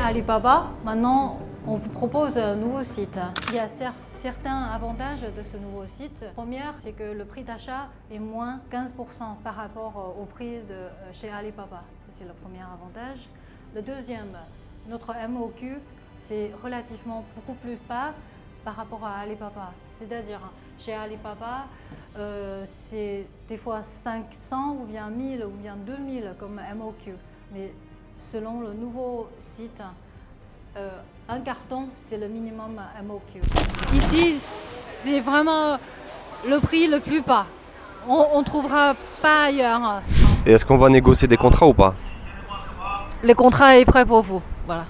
Alibaba, maintenant, on vous propose un nouveau site. Il y a certains avantages de ce nouveau site. Première, c'est que le prix d'achat est moins 15% par rapport au prix de chez Alibaba. Ça, c'est le premier avantage. Le deuxième, notre MOQ, c'est relativement beaucoup plus bas par rapport à Alibaba. C'est-à-dire, chez Alibaba, c'est des fois 500 ou bien 1000 ou bien 2000 comme MOQ. Mais selon le nouveau site, un carton, c'est le minimum MOQ. Ici, c'est vraiment le prix le plus bas. On ne trouvera pas ailleurs. Et est-ce qu'on va négocier des contrats ou pas? Le contrat est prêt pour vous. Voilà.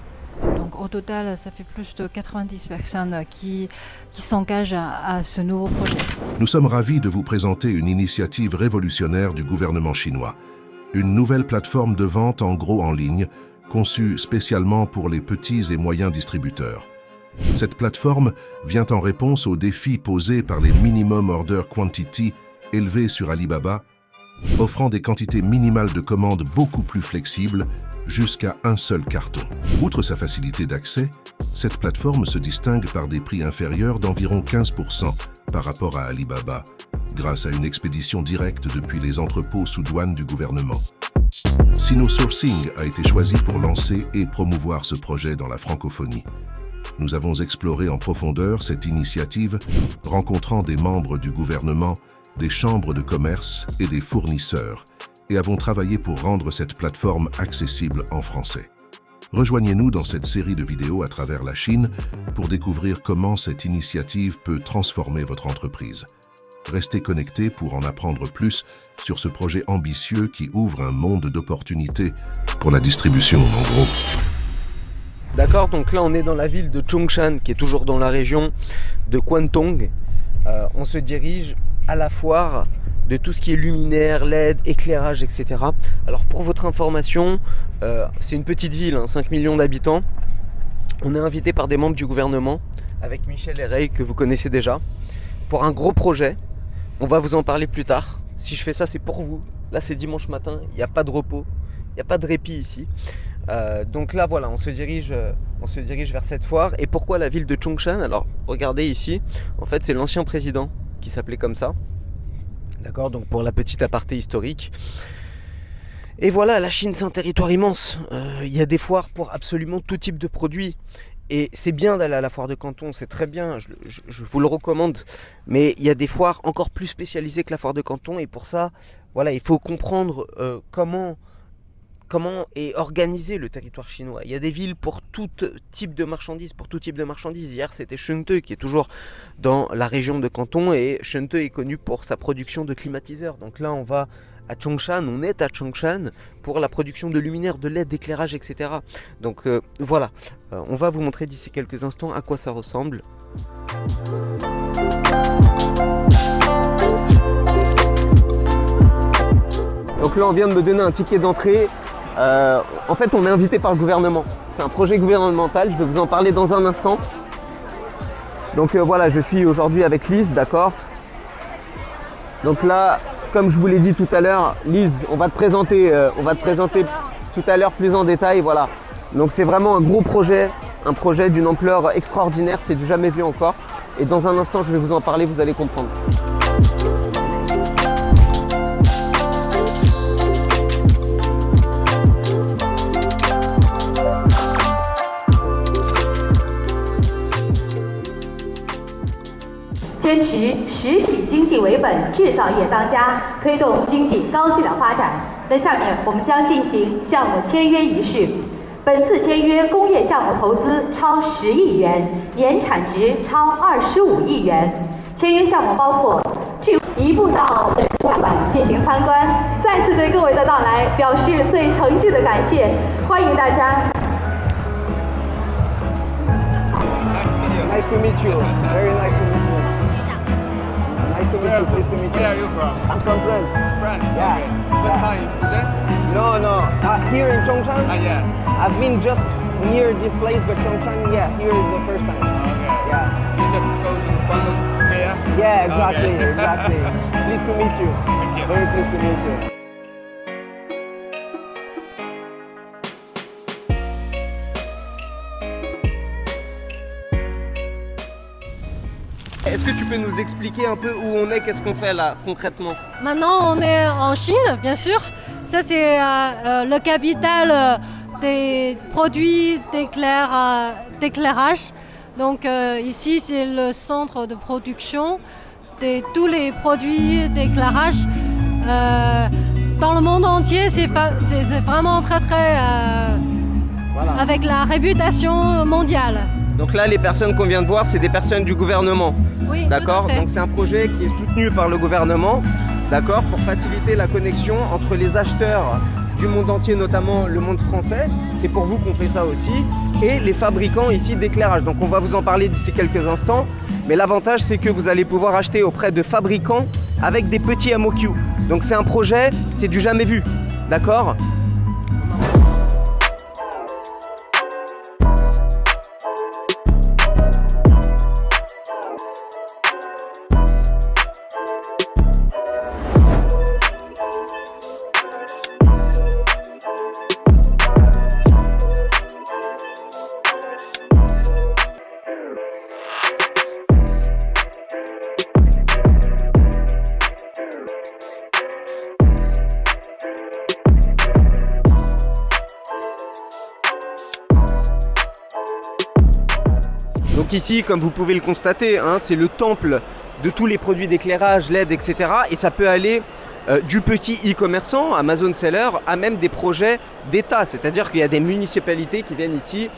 Donc au total, ça fait plus de 90 personnes qui s'engagent à ce nouveau projet. Nous sommes ravis de vous présenter une initiative révolutionnaire du gouvernement chinois. Une nouvelle plateforme de vente en gros en ligne, conçue spécialement pour les petits et moyens distributeurs. Cette plateforme vient en réponse aux défis posés par les minimum order quantity élevés sur Alibaba, offrant des quantités minimales de commandes beaucoup plus flexibles, jusqu'à un seul carton. Outre sa facilité d'accès, cette plateforme se distingue par des prix inférieurs d'environ 15% par rapport à Alibaba, grâce à une expédition directe depuis les entrepôts sous douane du gouvernement. Sino-Sourcing a été choisi pour lancer et promouvoir ce projet dans la francophonie. Nous avons exploré en profondeur cette initiative, rencontrant des membres du gouvernement, des chambres de commerce et des fournisseurs, et avons travaillé pour rendre cette plateforme accessible en français. Rejoignez-nous dans cette série de vidéos à travers la Chine pour découvrir comment cette initiative peut transformer votre entreprise. Restez connectés pour en apprendre plus sur ce projet ambitieux qui ouvre un monde d'opportunités pour la distribution en gros. D'accord, donc là on est dans la ville de Zhongshan, qui est toujours dans la région de Guangdong. On se dirige à la foire de tout ce qui est luminaire, LED, éclairage, etc. Alors pour votre information, c'est une petite ville, 5 millions d'habitants. On est invité par des membres du gouvernement, avec Michel Herey, que vous connaissez déjà, pour un gros projet. On va vous en parler plus tard. Si je fais ça, c'est pour vous. Là, c'est dimanche matin, il n'y a pas de repos, il n'y a pas de répit ici. Donc là, voilà, on se dirige vers cette foire. Et pourquoi la ville de Zhongshan? Alors, regardez ici, en fait, c'est l'ancien président qui s'appelait comme ça. D'accord, donc pour la petite aparté historique. Et voilà, la Chine, c'est un territoire immense. Il y a des foires pour absolument tout type de produits. Et c'est bien d'aller à la foire de Canton, c'est très bien, je vous le recommande. Mais il y a des foires encore plus spécialisées que la foire de Canton. Et pour ça, voilà, il faut comprendre comment est organisé le territoire chinois. Il y a des villes pour tout type de marchandises, Hier, c'était Chengde qui est toujours dans la région de Canton, et Chengde est connu pour sa production de climatiseurs. Donc là, on est à Zhongshan pour la production de luminaires, de LED, d'éclairage, etc. Donc voilà, on va vous montrer d'ici quelques instants à quoi ça ressemble. Donc là, on vient de me donner un ticket d'entrée. En fait, on est invité par le gouvernement. C'est un projet gouvernemental, je vais vous en parler dans un instant. Donc voilà, je suis aujourd'hui avec Lise, d'accord. Donc là, comme je vous l'ai dit tout à l'heure, Lise, on va te présenter tout à l'heure plus en détail, voilà. Donc c'est vraiment un gros projet, un projet d'une ampleur extraordinaire, c'est du jamais vu encore. Et dans un instant, je vais vous en parler, vous allez comprendre.坚持实体经济为本，制造业当家，推动经济高质量发展。那下面我们将进行项目签约仪式。本次签约工业项目投资超10亿元，年产值超25亿元。签约项目包括移步到展馆进行参观。再次对各位的到来表示最诚挚的感谢，欢迎大家。Nice to meet you. Very nice to meet you. Nice to meet you. Pleased to meet you. Where are you from? I'm from France. France. Yeah. Okay. First time in Fujian? No. Here in Zhongshan. Yeah. I've been just near this place, but Zhongshan, yeah, here is the first time. Okay. Yeah. You just go to Guangdong area? Yeah, exactly, Okay. exactly. Pleased to meet you. Thank you. Very pleased to meet you. est-ce que tu peux nous expliquer un peu où on est, qu'est-ce qu'on fait là concrètement? Maintenant, on est en Chine, bien sûr. Ça, c'est le capital des produits d'éclairage. Donc ici, c'est le centre de production de tous les produits d'éclairage. Dans le monde entier, c'est vraiment très Voilà. avec la réputation mondiale. Donc là, les personnes qu'on vient de voir, c'est des personnes du gouvernement. Oui, D'accord? tout à fait. Donc c'est un projet qui est soutenu par le gouvernement, d'accord, pour faciliter la connexion entre les acheteurs du monde entier, notamment le monde français. C'est pour vous qu'on fait ça aussi. Et les fabricants ici d'éclairage. Donc on va vous en parler d'ici quelques instants. Mais l'avantage, c'est que vous allez pouvoir acheter auprès de fabricants avec des petits MOQ. Donc c'est un projet, c'est du jamais vu. D'accord? Donc ici, comme vous pouvez le constater, hein, c'est le temple de tous les produits d'éclairage, LED, etc. Et ça peut aller du petit e-commerçant, Amazon Seller, à même des projets d'État. C'est-à-dire qu'il y a des municipalités qui viennent ici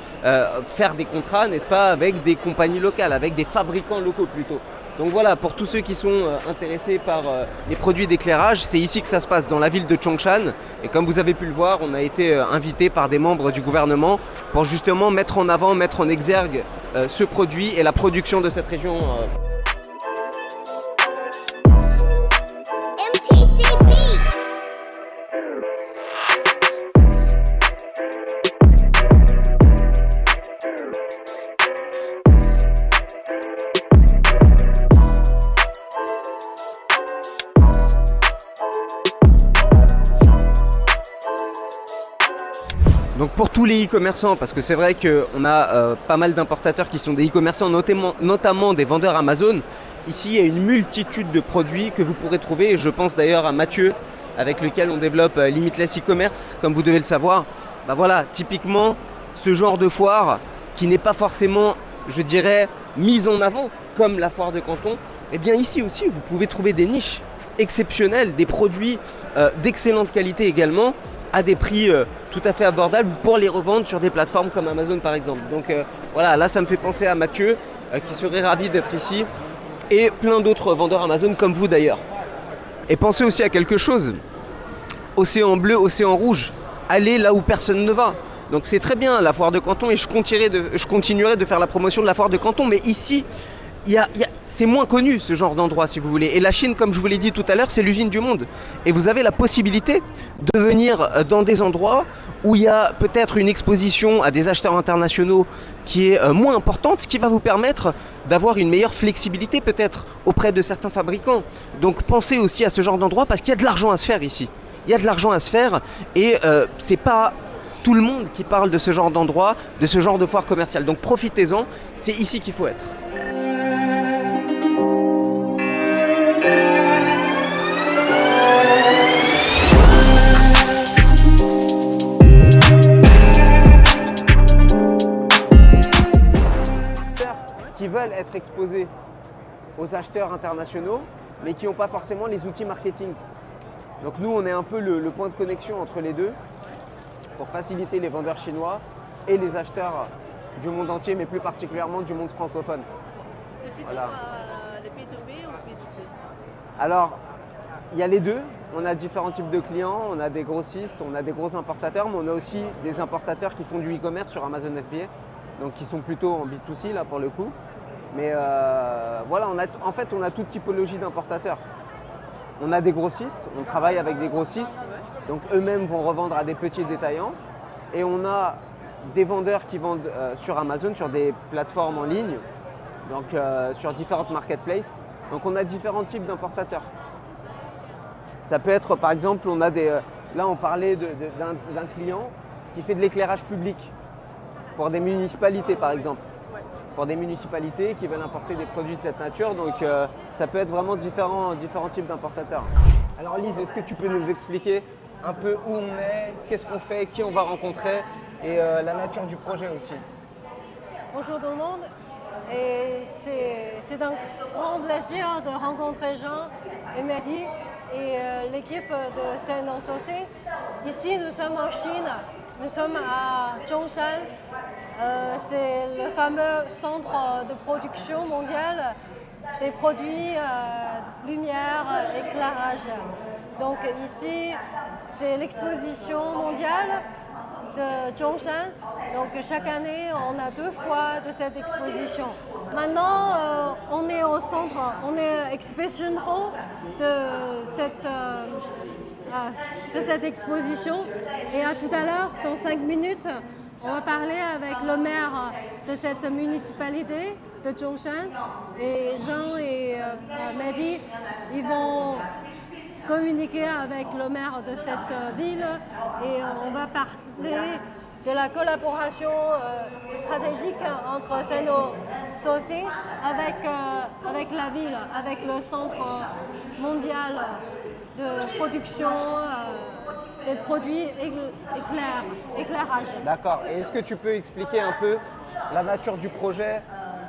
faire des contrats, n'est-ce pas, avec des compagnies locales, avec des fabricants locaux plutôt. Donc voilà, pour tous ceux qui sont intéressés par les produits d'éclairage, c'est ici que ça se passe, dans la ville de Chongshan. Et comme vous avez pu le voir, on a été invité par des membres du gouvernement pour justement mettre en avant, mettre en exergue ce produit et la production de cette région. Donc pour tous les e-commerçants, parce que c'est vrai qu'on a pas mal d'importateurs qui sont des e-commerçants, notamment des vendeurs Amazon. Ici, il y a une multitude de produits que vous pourrez trouver, et je pense d'ailleurs à Mathieu, avec lequel on développe Limitless e-commerce, comme vous devez le savoir. Bah voilà, typiquement, ce genre de foire qui n'est pas forcément, je dirais, mise en avant, comme la foire de Canton, eh bien ici aussi, vous pouvez trouver des niches exceptionnelles, des produits d'excellente qualité également, à des prix tout à fait abordables pour les revendre sur des plateformes comme Amazon par exemple. Donc voilà, là ça me fait penser à Mathieu qui serait ravi d'être ici et plein d'autres vendeurs Amazon comme vous d'ailleurs. Et pensez aussi à quelque chose, océan bleu, océan rouge, allez là où personne ne va. Donc c'est très bien la foire de Canton et je continuerai de faire la promotion de la foire de Canton, mais ici c'est moins connu ce genre d'endroit si vous voulez. Et la Chine, comme je vous l'ai dit tout à l'heure, c'est l'usine du monde. Et vous avez la possibilité de venir dans des endroits où il y a peut-être une exposition à des acheteurs internationaux qui est moins importante, ce qui va vous permettre d'avoir une meilleure flexibilité peut-être auprès de certains fabricants. Donc pensez aussi à ce genre d'endroit parce qu'il y a de l'argent à se faire ici. Il y a de l'argent à se faire et c'est pas tout le monde qui parle de ce genre d'endroit, de ce genre de foire commerciale. Donc profitez-en, c'est ici qu'il faut être. Qui veulent être exposés aux acheteurs internationaux, mais qui n'ont pas forcément les outils marketing. Donc nous, on est un peu le point de connexion entre les deux pour faciliter les vendeurs chinois et les acheteurs du monde entier, mais plus particulièrement du monde francophone. C'est plutôt Voilà. les B2B ou B2C? Alors, il y a les deux. On a différents types de clients, on a des grossistes, on a des gros importateurs, mais on a aussi des importateurs qui font du e-commerce sur Amazon FBA, donc qui sont plutôt en B2C là pour le coup. Mais voilà, en fait, on a toute typologie d'importateurs. On a des grossistes, on travaille avec des grossistes, donc eux-mêmes vont revendre à des petits détaillants. Et on a des vendeurs qui vendent sur Amazon, sur des plateformes en ligne, donc sur différentes marketplaces. Donc on a différents types d'importateurs. Ça peut être par exemple, on a des. Là on parlait d'un client qui fait de l'éclairage public pour des municipalités par exemple. pour des municipalités qui veulent importer des produits de cette nature. Donc ça peut être vraiment différents types d'importateurs. Alors Lise, est-ce que tu peux nous expliquer un peu où on est, qu'est-ce qu'on fait, qui on va rencontrer et la nature du projet aussi? Bonjour tout le monde. Et c'est un grand plaisir de rencontrer Jean et Mehdi et l'équipe de CNO Sourcing. Ici, nous sommes en Chine. Nous sommes à Zhongshan. C'est le fameux centre de production mondial des produits lumière, éclairage. Donc ici, c'est l'exposition mondiale de Zhongshan. Donc chaque année, on a 2 fois de cette exposition. Maintenant, on est au centre, on est Exhibition Hall de cette exposition. Et à tout à l'heure, dans 5 minutes, on va parler avec le maire de cette municipalité de Zhongshan. Et Jean et Mehdi, ils vont communiquer avec le maire de cette ville et on va parler de la collaboration stratégique entre CNO Sourcing avec la ville, avec le centre mondial de production des produits éclairage. D'accord. Et est-ce que tu peux expliquer un peu la nature du projet?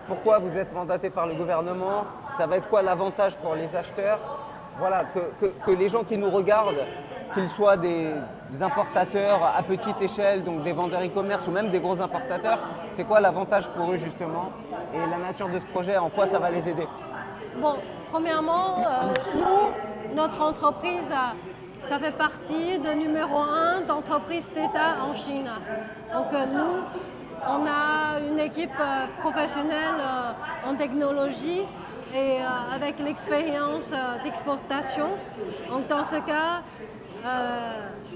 Pourquoi vous êtes mandaté par le gouvernement? Ça va être quoi l'avantage pour les acheteurs? Voilà, que les gens qui nous regardent, qu'ils soient des importateurs à petite échelle, donc des vendeurs e-commerce ou même des gros importateurs, c'est quoi l'avantage pour eux justement? Et la nature de ce projet, en quoi ça va les aider? Bon, premièrement, nous, notre entreprise, ça fait partie de numéro 1 d'entreprises d'État en Chine. Donc nous, on a une équipe professionnelle en technologie et avec l'expérience d'exportation. Donc dans ce cas,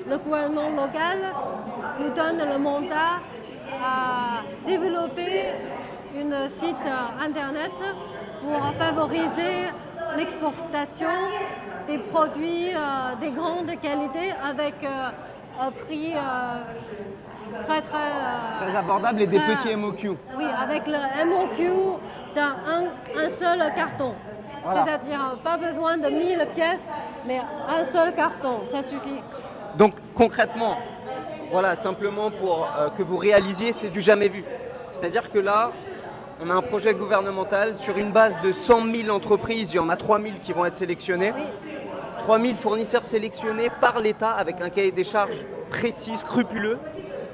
le gouvernement local nous donne le mandat à développer un site internet pour favoriser l'exportation des produits de grande qualité avec un prix très abordable et des petits MOQ. Oui, avec le MOQ d'un un seul carton. Voilà. C'est-à-dire pas besoin de 1000 pièces, mais un seul carton, ça suffit. Donc concrètement, voilà, simplement pour que vous réalisiez, c'est du jamais vu. C'est-à-dire que là, on a un projet gouvernemental sur une base de 100 000 entreprises, il y en a 3 000 qui vont être sélectionnés. Oui. 3 000 fournisseurs sélectionnés par l'État avec un cahier des charges précis, scrupuleux.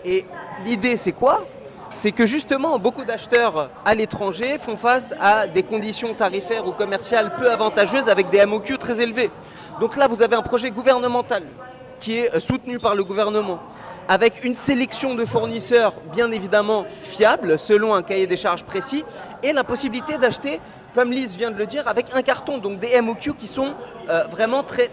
Et l'idée, c'est quoi? C'est que justement, beaucoup d'acheteurs à l'étranger font face à des conditions tarifaires ou commerciales peu avantageuses avec des MOQ très élevés. Donc là, vous avez un projet gouvernemental qui est soutenu par le gouvernement, avec une sélection de fournisseurs bien évidemment fiables, selon un cahier des charges précis, et la possibilité d'acheter, comme Lise vient de le dire, avec un carton, donc des MOQ qui sont vraiment très,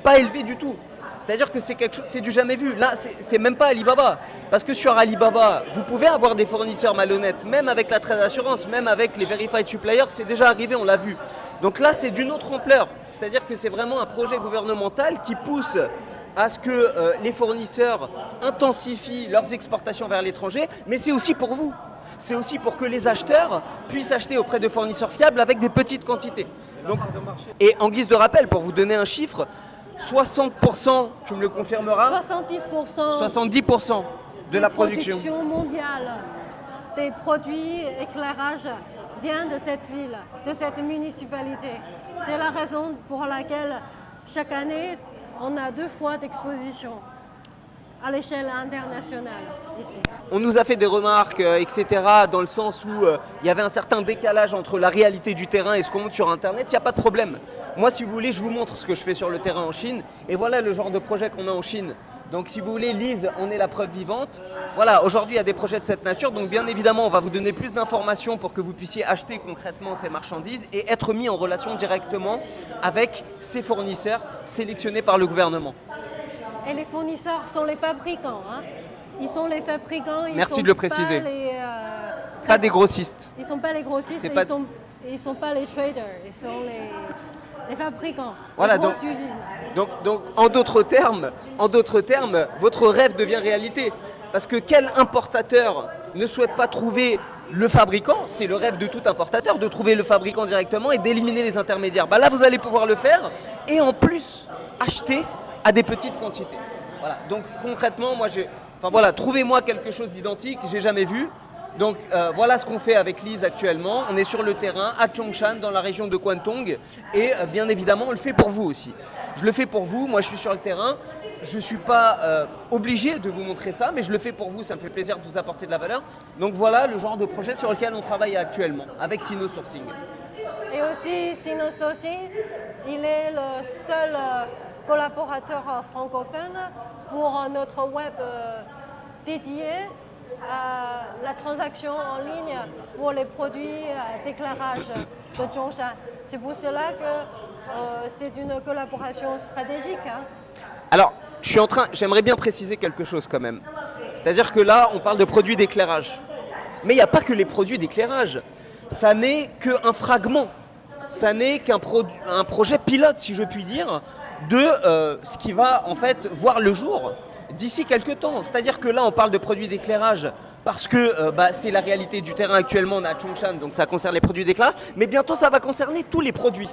pas élevés du tout. C'est-à-dire que c'est quelque chose, c'est du jamais vu. Là, c'est même pas Alibaba. Parce que sur Alibaba, vous pouvez avoir des fournisseurs malhonnêtes, même avec la trade assurance, même avec les verified suppliers, c'est déjà arrivé, on l'a vu. Donc là, c'est d'une autre ampleur. C'est-à-dire que c'est vraiment un projet gouvernemental qui pousse à ce que les fournisseurs intensifient leurs exportations vers l'étranger, mais c'est aussi pour vous. C'est aussi pour que les acheteurs puissent acheter auprès de fournisseurs fiables avec des petites quantités. Donc, et en guise de rappel, pour vous donner un chiffre, 60%, tu me le confirmeras? 70% de la production mondiale des produits éclairage vient de cette ville, de cette municipalité. C'est la raison pour laquelle chaque année, on a 2 fois d'exposition à l'échelle internationale ici. On nous a fait des remarques, etc., dans le sens où il y avait un certain décalage entre la réalité du terrain et ce qu'on montre sur Internet. Il n'y a pas de problème. Moi, si vous voulez, je vous montre ce que je fais sur le terrain en Chine. Et voilà le genre de projet qu'on a en Chine. Donc si vous voulez, Lise en est la preuve vivante. Voilà, aujourd'hui, il y a des projets de cette nature. Donc bien évidemment, on va vous donner plus d'informations pour que vous puissiez acheter concrètement ces marchandises et être mis en relation directement avec ces fournisseurs sélectionnés par le gouvernement. Et les fournisseurs sont les fabricants. Hein. Ils sont les fabricants. Merci de le préciser. Pas des grossistes. Ils ne sont pas les grossistes, ils ne sont pas les traders. Ils sont les fabricants. Voilà, donc en d'autres termes, votre rêve devient réalité. Parce que quel importateur ne souhaite pas trouver le fabricant, c'est le rêve de tout importateur, de trouver le fabricant directement et d'éliminer les intermédiaires. Bah là, vous allez pouvoir le faire et en plus acheter à des petites quantités. Voilà. Donc concrètement, trouvez-moi quelque chose d'identique, j'ai jamais vu. Donc voilà ce qu'on fait avec Lise actuellement. On est sur le terrain à Zhongshan, dans la région de Guangdong, et bien évidemment, on le fait pour vous aussi. Je le fais pour vous, moi je suis sur le terrain, je ne suis pas obligé de vous montrer ça, mais je le fais pour vous, ça me fait plaisir de vous apporter de la valeur. Donc voilà le genre de projet sur lequel on travaille actuellement, avec Sinosourcing. Et aussi, Sinosourcing, il est le seul collaborateur francophone pour notre web dédié à la transaction en ligne pour les produits déclarage de Zhongshan. C'est pour cela que c'est une collaboration stratégique. Alors, j'aimerais bien préciser quelque chose quand même. C'est-à-dire que là, on parle de produits d'éclairage. Mais il n'y a pas que les produits d'éclairage. Ça n'est qu'un fragment. Ça n'est qu'un projet pilote, si je puis dire, de ce qui va en fait voir le jour d'ici quelques temps. C'est-à-dire que là, on parle de produits d'éclairage parce que c'est la réalité du terrain actuellement. On est à Zhongshan, donc ça concerne les produits d'éclairage. Mais bientôt, ça va concerner tous les produits.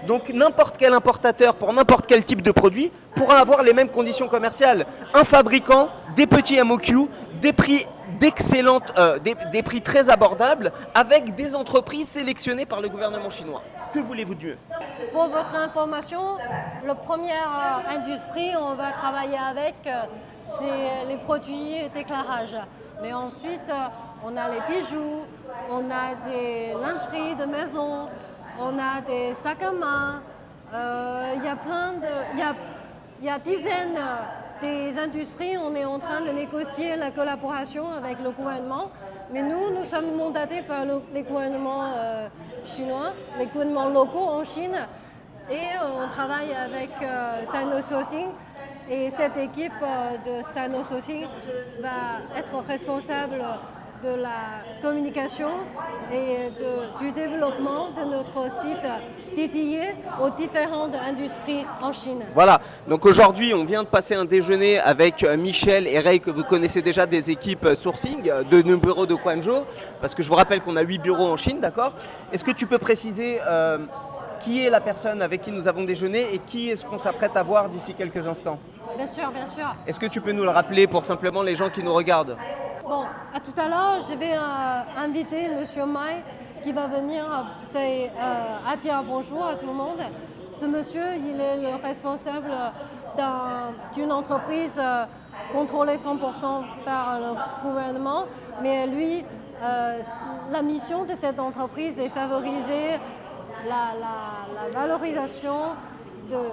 Donc n'importe quel importateur pour n'importe quel type de produit pourra avoir les mêmes conditions commerciales. Un fabricant, des petits MOQ, des prix d'excellentes, des prix très abordables avec des entreprises sélectionnées par le gouvernement chinois. Que voulez-vous de mieux? Pour votre information, la première industrie on va travailler avec, c'est les produits d'éclairage. Mais ensuite, on a les bijoux, on a des lingeries de maison, on a des sacs à main, il y a dizaines des industries. On est en train de négocier la collaboration avec le gouvernement. Mais nous sommes mandatés par les gouvernements chinois, les gouvernements locaux en Chine. Et on travaille avec Sinosourcing. Et cette équipe de Sinosourcing va être responsable de la communication et du développement de notre site dédié aux différentes industries en Chine. Voilà, donc aujourd'hui on vient de passer un déjeuner avec Michel et Ray, que vous connaissez déjà des équipes sourcing de nos bureaux de Guangzhou, parce que je vous rappelle qu'on a 8 bureaux en Chine, d'accord? Est-ce que tu peux préciser qui est la personne avec qui nous avons déjeuné et qui est-ce qu'on s'apprête à voir d'ici quelques instants? Bien sûr, bien sûr. Est-ce que tu peux nous le rappeler pour simplement les gens qui nous regardent? Bon, à tout à l'heure, je vais inviter M. Mai qui va venir à dire bonjour à tout le monde. Ce monsieur, il est le responsable d'une entreprise contrôlée 100% par le gouvernement. Mais lui, la mission de cette entreprise est favoriser la valorisation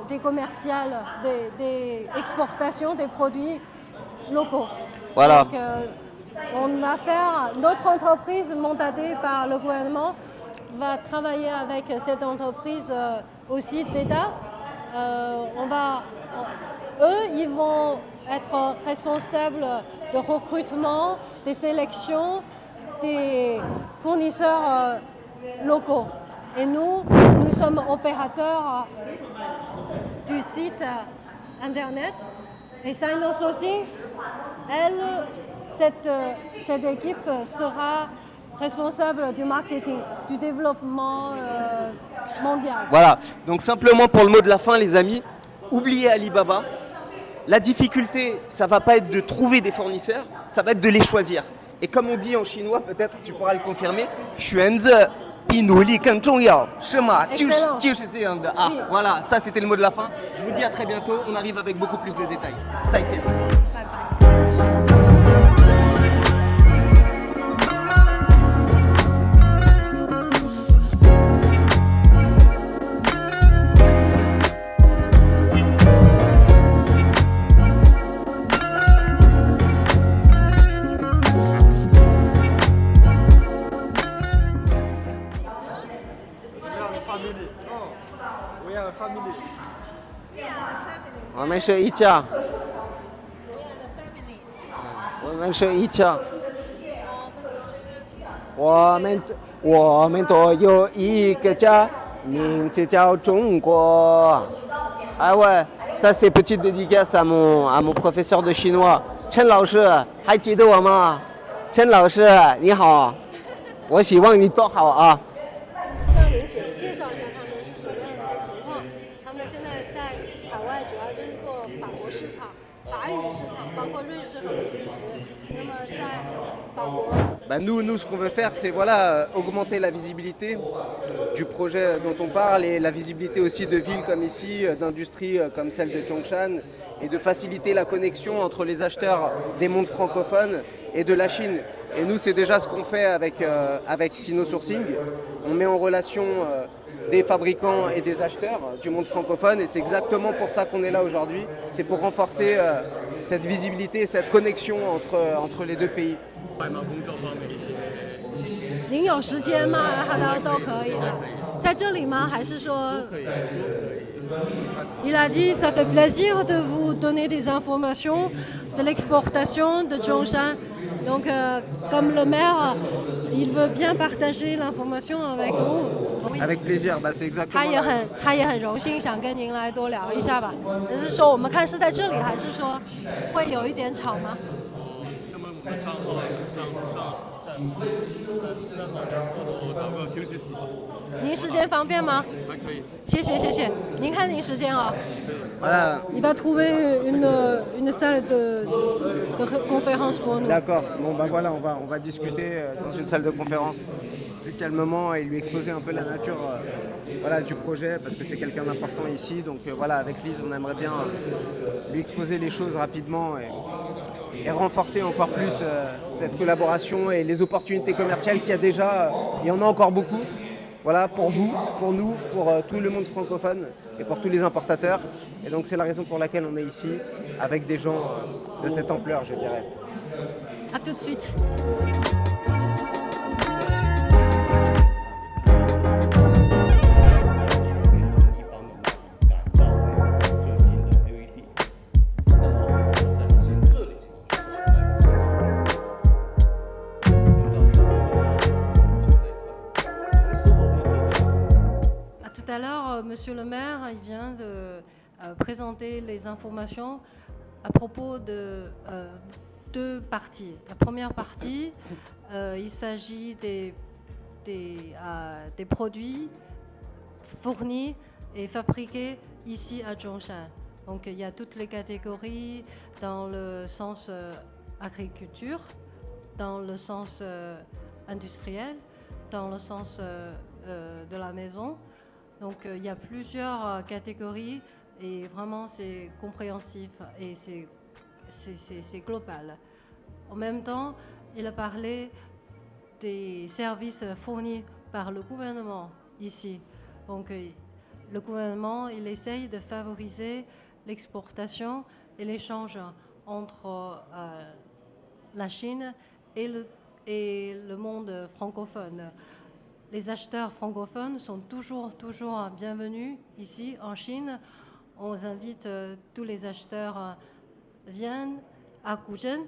des commerciales, des exportations des produits locaux. Voilà. Donc, notre entreprise mandatée par le gouvernement va travailler avec cette entreprise aussi d'État. Eux, ils vont être responsables de recrutement, des sélections, des fournisseurs locaux. Et nous sommes opérateurs du site internet. Et Sinosourcing, cette équipe sera responsable du marketing, du développement mondial. Voilà, donc simplement pour le mot de la fin les amis, oubliez Alibaba. La difficulté, ça va pas être de trouver des fournisseurs, ça va être de les choisir. Et comme on dit en chinois, peut-être tu pourras le confirmer, Xuanze比努力更重要，是吗？就是这样的啊。Voilà, ça c'était le mot de la fin. Je vous dis à très bientôt, on arrive avec beaucoup plus de détails. 再见。Bye bye. We are a family. 我们是一家，我们是一家，我们都有一个家，名字叫中国。Ah ouais, ça c'est petite dédicace à mon professeur de chinois. 陈老师，还记得我吗？陈老师，你好。我希望你做好啊。向您介绍一下他们是什么样的一个情况。他们现在在海外主要就是做法国市场、法语市场，包括瑞士和比利时。那么在法国，Nous, ce qu'on veut faire, c'est voilà, augmenter la visibilité du projet dont on parle et la visibilité aussi de villes comme ici, d'industries comme celle de Zhongshan, et de faciliter la connexion entre les acheteurs des mondes francophones et de la Chine. Et nous, c'est déjà ce qu'on fait avec Sino Sourcing. On met en relation des fabricants et des acheteurs du monde francophone, et c'est exactement pour ça qu'on est là aujourd'hui. C'est pour renforcer cette visibilité, cette connexion entre les deux pays. 您有时间吗？都可以的，在这里吗？还是说？Il a dit ça fait plaisir de vous donner des informations de l'exportation de Zhongshan. Donc, comme le maire, il veut bien partager l'information avec vous. Avec plaisir, c'est exactement. 他也很荣幸想跟您来多聊一下吧。只是说我们看是在这里，还是说会有一点吵吗？那么我们上找个休息室。您时间方便吗？还可以。谢谢。您看您时间啊。Voilà. Il va trouver une salle de conférence pour nous. D'accord. Bon voilà, on va discuter dans une salle de conférence plus calmement et lui exposer un peu la nature voilà, du projet, parce que c'est quelqu'un d'important ici. Donc voilà, avec Lise, on aimerait bien lui exposer les choses rapidement et renforcer encore plus cette collaboration et les opportunités commerciales qu'il y a déjà. Il y en a encore beaucoup. Voilà, pour vous, pour nous, pour tout le monde francophone et pour tous les importateurs. Et donc c'est la raison pour laquelle on est ici, avec des gens de cette ampleur, je dirais. À tout de suite. Tout à l'heure, Monsieur le maire, il vient de présenter les informations à propos de deux parties. La première partie, il s'agit des produits fournis et fabriqués ici à Zhongshan. Donc il y a toutes les catégories dans le sens agriculture, dans le sens industriel, dans le sens de la maison. Donc il y a plusieurs catégories et vraiment c'est compréhensif et c'est global. En même temps, il a parlé des services fournis par le gouvernement ici. Donc le gouvernement, il essaye de favoriser l'exportation et l'échange entre la Chine et le monde francophone. Les acheteurs francophones sont toujours bienvenus ici en Chine. On invite tous les acheteurs viennent à Guzheng,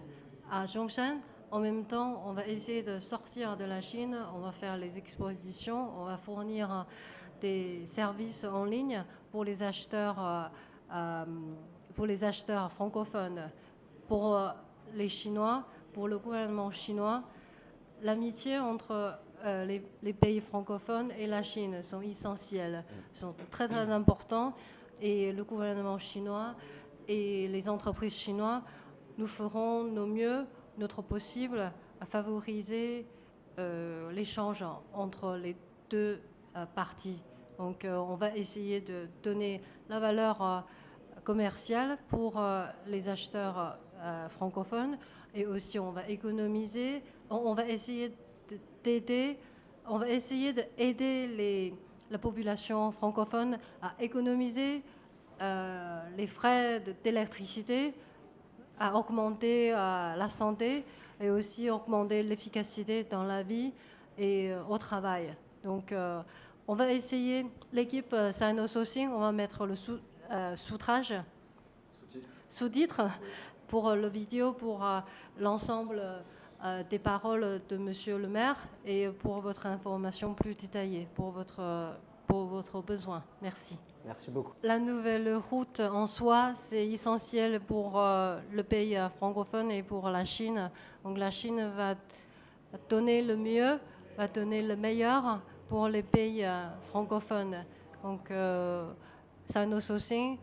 à Zhongshan. En même temps, on va essayer de sortir de la Chine, on va faire les expositions, on va fournir des services en ligne pour les acheteurs francophones. Pour les Chinois, pour le gouvernement chinois, l'amitié entre les pays francophones et la Chine sont essentiels, sont très importants, et le gouvernement chinois et les entreprises chinoises, nous ferons notre possible à favoriser l'échange entre les deux parties. Donc on va essayer de donner la valeur commerciale pour les acheteurs francophones, et aussi on va économiser, on va essayer d'aider la population francophone à économiser les frais d'électricité, à augmenter la santé et aussi augmenter l'efficacité dans la vie et au travail. Donc on va essayer, l'équipe Sino Sourcing, on va mettre le sous-titre pour le vidéo, pour l'ensemble des paroles de Monsieur le maire et pour votre information plus détaillée, pour votre besoin. Merci. Merci beaucoup. La nouvelle route en soi, c'est essentiel pour le pays francophone et pour la Chine. Donc la Chine va donner le mieux va donner le meilleur pour les pays francophones. Donc, Sino-Sourcing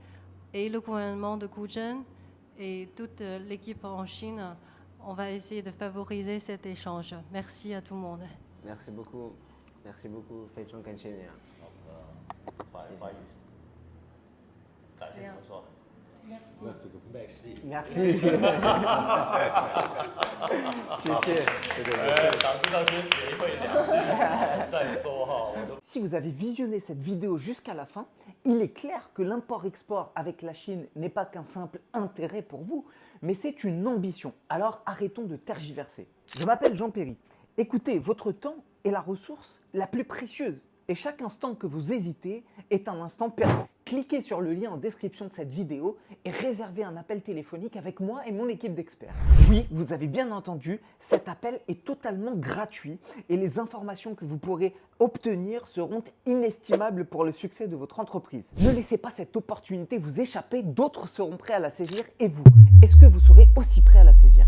et le gouvernement de Guzheng et toute l'équipe en Chine, on va essayer de favoriser cet échange. Merci à tout le monde. Merci beaucoup. Merci beaucoup. 非常感谢你啊。法语，感谢你们说。Merci. 谢谢。想知道先学会2句再说哈。 Si vous avez visionné cette vidéo jusqu'à la fin, il est clair que l'import-export avec la Chine n'est pas qu'un simple intérêt pour vous, mais c'est une ambition. Alors arrêtons de tergiverser. Je m'appelle Jean Perry. Écoutez, votre temps est la ressource la plus précieuse. Et chaque instant que vous hésitez est un instant perdu. Cliquez sur le lien en description de cette vidéo et réservez un appel téléphonique avec moi et mon équipe d'experts. Oui, vous avez bien entendu, cet appel est totalement gratuit et les informations que vous pourrez obtenir seront inestimables pour le succès de votre entreprise. Ne laissez pas cette opportunité vous échapper, d'autres seront prêts à la saisir et vous, est-ce que vous serez aussi prêt à la saisir?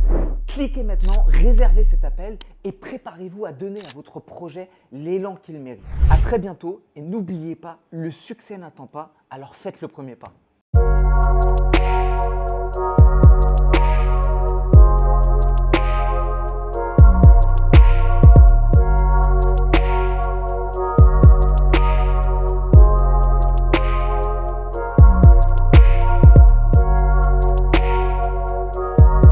Cliquez maintenant, réservez cet appel et préparez-vous à donner à votre projet l'élan qu'il mérite. À très bientôt et n'oubliez pas, le succès n'attend pas, alors faites le premier pas.